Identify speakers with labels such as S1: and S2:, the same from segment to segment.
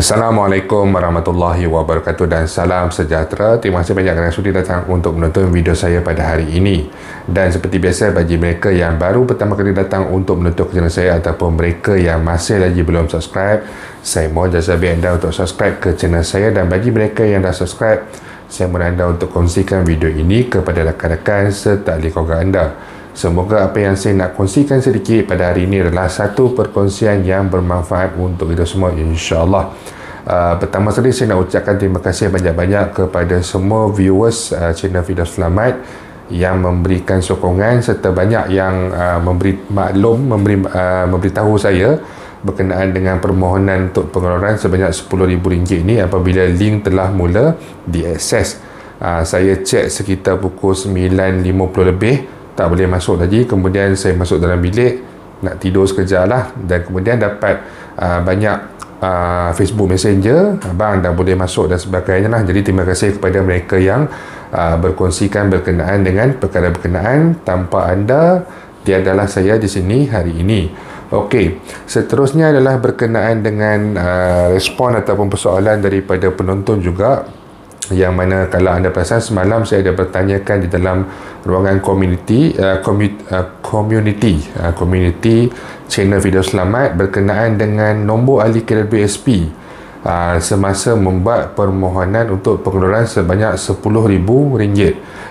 S1: Assalamualaikum warahmatullahi wabarakatuh dan salam sejahtera. Terima kasih banyak kerana sudi datang untuk menonton video saya pada hari ini. Dan seperti biasa, bagi mereka yang baru pertama kali datang untuk menonton channel saya ataupun mereka yang masih lagi belum subscribe, saya mohon jasa bagi anda untuk subscribe ke channel saya. Dan bagi mereka yang dah subscribe, saya mohon anda untuk kongsikan video ini kepada rakan-rakan serta ahli keluarga anda. Semoga apa yang saya nak kongsikan sedikit pada hari ini adalah satu perkongsian yang bermanfaat untuk kita semua, insya-Allah. Pertama sekali saya nak ucapkan terima kasih banyak-banyak kepada semua viewers channel Firdaus Selamat yang memberikan sokongan serta banyak yang memberi maklum, memberitahu saya berkenaan dengan permohonan untuk pengeluaran sebanyak RM10,000 ini apabila link telah mula diakses. Saya cek sekitar pukul 9.50 lebih, tak boleh masuk lagi. Kemudian saya masuk dalam bilik nak tidur sekejap lah, dan kemudian dapat banyak Facebook Messenger, abang dah boleh masuk dan sebagainya lah. Jadi terima kasih kepada mereka yang berkongsikan berkenaan dengan perkara berkenaan. Tanpa anda, tiadalah saya di sini hari ini. Okey, seterusnya adalah berkenaan dengan respon ataupun persoalan daripada penonton juga, yang mana kalau anda perasan semalam saya ada bertanyakan di dalam ruangan community channel Firdaus Selamat berkenaan dengan nombor ahli KWSP semasa membuat permohonan untuk pengeluaran sebanyak RM10,000,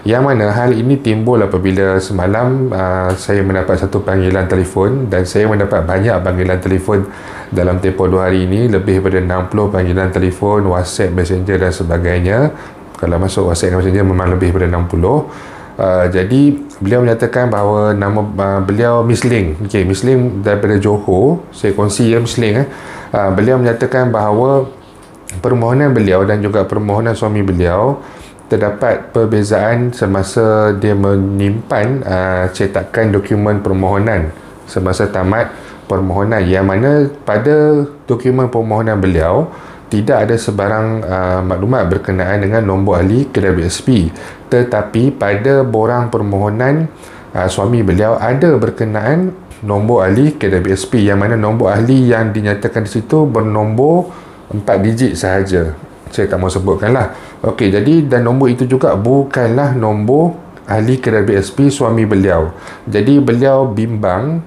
S1: yang mana hal ini timbul apabila semalam saya mendapat satu panggilan telefon, dan saya mendapat banyak panggilan telefon dalam tempoh 2 hari ini, lebih daripada 60 panggilan telefon, WhatsApp, Messenger dan sebagainya. Kalau masuk WhatsApp dan Messenger memang lebih daripada 60. Jadi beliau menyatakan bahawa nama beliau Miss Ling. Okey, Miss Ling daripada Johor. Saya kongsi ya Miss Ling. Beliau menyatakan bahawa permohonan beliau dan juga permohonan suami beliau terdapat perbezaan semasa dia menyimpan cetakan dokumen permohonan semasa tamat permohonan, yang mana pada dokumen permohonan beliau tidak ada sebarang maklumat berkenaan dengan nombor ahli KWSP, tetapi pada borang permohonan suami beliau ada berkenaan nombor ahli KWSP, yang mana nombor ahli yang dinyatakan di situ bernombor 4 digit sahaja. Saya tak mau sebutkanlah. Okey, jadi dan nombor itu juga bukanlah nombor ahli KWSP suami beliau. Jadi beliau bimbang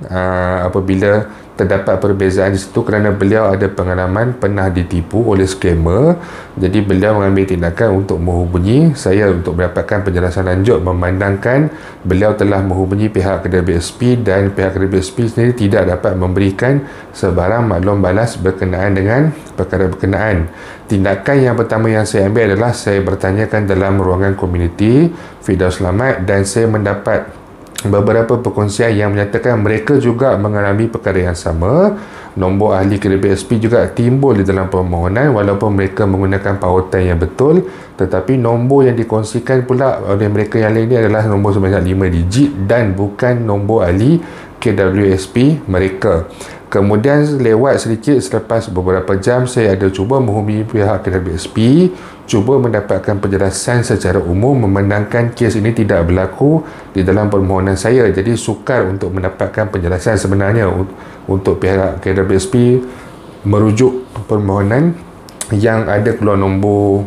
S1: apabila terdapat perbezaan di situ, kerana beliau ada pengalaman pernah ditipu oleh scammer. Jadi beliau mengambil tindakan untuk menghubungi saya untuk mendapatkan penjelasan lanjut, memandangkan beliau telah menghubungi pihak KWSP dan pihak KWSP sendiri tidak dapat memberikan sebarang maklum balas berkenaan dengan perkara berkenaan. Tindakan yang pertama yang saya ambil adalah saya bertanyakan dalam ruangan komuniti Firdaus Selamat, dan saya mendapat beberapa perkongsian yang menyatakan mereka juga mengalami perkara yang sama. Nombor ahli KWSP juga timbul di dalam permohonan walaupun mereka menggunakan pautan yang betul, tetapi nombor yang dikongsikan pula oleh mereka yang lain ini adalah nombor sebanyak 5 digit dan bukan nombor ahli KWSP mereka. Kemudian lewat sedikit selepas beberapa jam, saya ada cuba menghubungi pihak KWSP, cuba mendapatkan penjelasan secara umum memandangkan kes ini tidak berlaku di dalam permohonan saya. Jadi sukar untuk mendapatkan penjelasan sebenarnya untuk pihak KWSP merujuk permohonan yang ada keluar nombor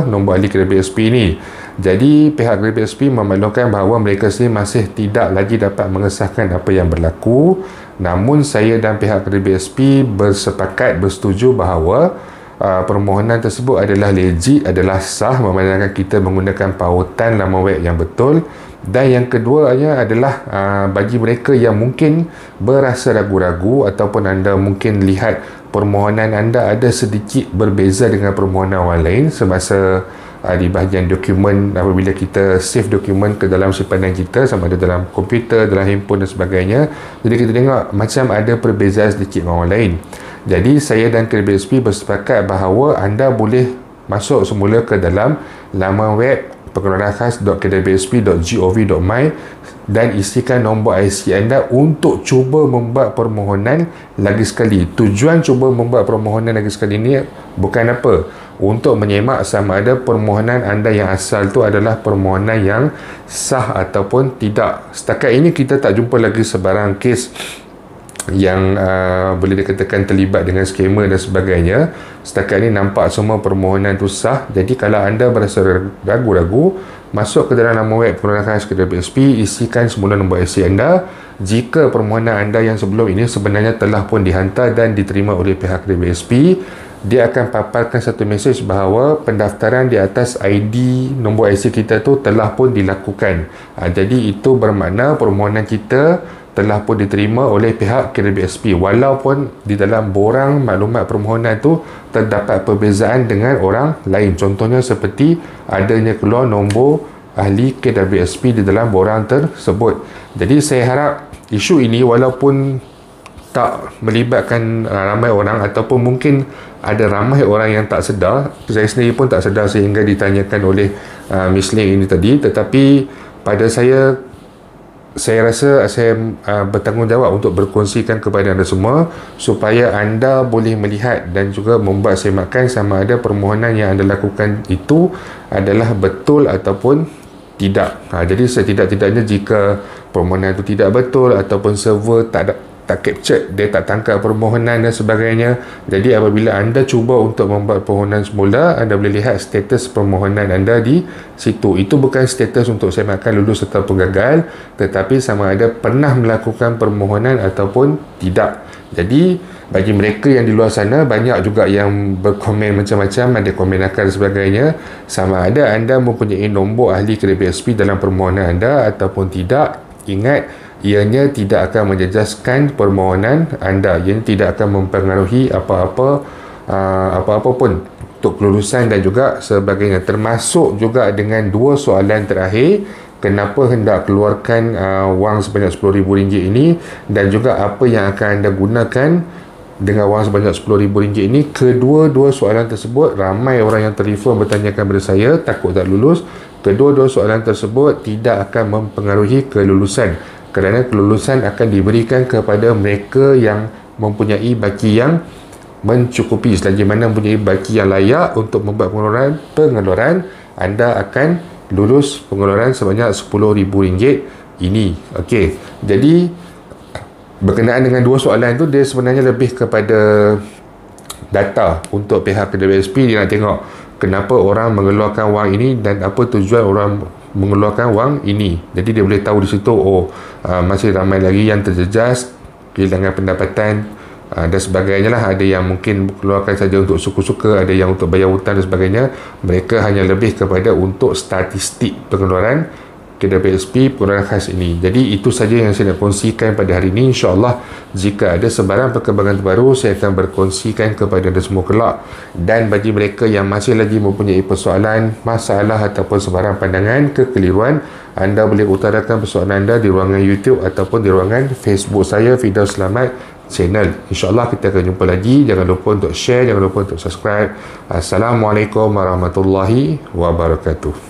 S1: nombor ahli KWSP ini. Jadi pihak KWSP memaklumkan bahawa mereka sendiri masih tidak lagi dapat mengesahkan apa yang berlaku. Namun saya dan pihak KWSP bersetuju bahawa permohonan tersebut adalah legit, adalah sah memandangkan kita menggunakan pautan laman web yang betul. Dan yang keduanya adalah bagi mereka yang mungkin berasa ragu-ragu ataupun anda mungkin lihat permohonan anda ada sedikit berbeza dengan permohonan orang lain semasa di bahagian dokumen, apabila kita save dokumen ke dalam simpanan kita, sama ada dalam komputer, dalam handphone dan sebagainya. Jadi kita tengok macam ada perbezaan sedikit dengan orang lain. Jadi saya dan KWSP bersepakat bahawa anda boleh masuk semula ke dalam laman web pengeluaran-khas.kwsp.gov.my dan isikan nombor IC anda untuk cuba membuat permohonan lagi sekali. Tujuan cuba membuat permohonan lagi sekali ini bukan apa, untuk menyemak sama ada permohonan anda yang asal itu adalah permohonan yang sah ataupun tidak. Setakat ini kita tak jumpa lagi sebarang kes yang boleh dikatakan terlibat dengan skema dan sebagainya. Setakat ini nampak semua permohonan itu sah. Jadi kalau anda berasa ragu-ragu, masuk ke dalam laman web pengeluaran khas KWSP, isikan semula nombor IC anda. Jika permohonan anda yang sebelum ini sebenarnya telah pun dihantar dan diterima oleh pihak KWSP, dia akan paparkan satu mesej bahawa pendaftaran di atas ID nombor IC kita tu telah pun dilakukan. Jadi itu bermakna permohonan kita telah pun diterima oleh pihak KWSP, walaupun di dalam borang maklumat permohonan itu terdapat perbezaan dengan orang lain. Contohnya seperti adanya keluar nombor ahli KWSP di dalam borang tersebut. Jadi saya harap isu ini walaupun tak melibatkan ramai orang, ataupun mungkin ada ramai orang yang tak sedar, saya sendiri pun tak sedar sehingga ditanyakan oleh Miss Ling ini tadi, tetapi pada saya rasa saya bertanggungjawab untuk berkongsikan kepada anda semua supaya anda boleh melihat dan juga membuat semakan sama ada permohonan yang anda lakukan itu adalah betul ataupun tidak. Jadi setidak-tidaknya jika permohonan itu tidak betul ataupun server tak capture, dia tak tangkap permohonan dan sebagainya, jadi apabila anda cuba untuk membuat permohonan semula, anda boleh lihat status permohonan anda di situ. Itu bukan status untuk semakan lulus ataupun gagal, tetapi sama ada pernah melakukan permohonan ataupun tidak. Jadi bagi mereka yang di luar sana, banyak juga yang berkomen macam-macam, ada komen nakal dan sebagainya, sama ada anda mempunyai nombor ahli KWSP dalam permohonan anda ataupun tidak, ingat ianya tidak akan menjejaskan permohonan anda. Ianya tidak akan mempengaruhi apa-apa pun untuk kelulusan dan juga sebagainya, termasuk juga dengan dua soalan terakhir, kenapa hendak keluarkan wang sebanyak RM10,000 ini, dan juga apa yang akan anda gunakan dengan wang sebanyak RM10,000 ini. Kedua-dua soalan tersebut ramai orang yang telefon bertanyakan kepada saya, takut tak lulus. Kedua-dua soalan tersebut tidak akan mempengaruhi kelulusan, kerana kelulusan akan diberikan kepada mereka yang mempunyai baki yang mencukupi. Selagi mana mempunyai baki yang layak untuk membuat pengeluaran, anda akan lulus pengeluaran sebanyak RM10,000 ini. Okey, jadi berkenaan dengan dua soalan itu, dia sebenarnya lebih kepada data untuk pihak KWSP. Dia nak tengok kenapa orang mengeluarkan wang ini dan apa tujuan orang mengeluarkan wang ini. Jadi dia boleh tahu di situ, masih ramai lagi yang terjejas, kehilangan pendapatan dan sebagainya lah. Ada yang mungkin keluarkan saja untuk suka-suka, ada yang untuk bayar hutang dan sebagainya. Mereka hanya lebih kepada untuk statistik pengeluaran KWSP pengeluaran khas ini. Jadi itu saja yang saya nak kongsikan pada hari ini. InsyaAllah jika ada sebarang perkembangan terbaru, saya akan berkongsikan kepada anda semua kelak. Dan bagi mereka yang masih lagi mempunyai persoalan, masalah ataupun sebarang pandangan, kekeliruan, anda boleh utarakan persoalan anda di ruangan YouTube ataupun di ruangan Facebook saya, Firdaus Selamat Channel. InsyaAllah kita akan jumpa lagi. Jangan lupa untuk share, jangan lupa untuk subscribe. Assalamualaikum warahmatullahi wabarakatuh.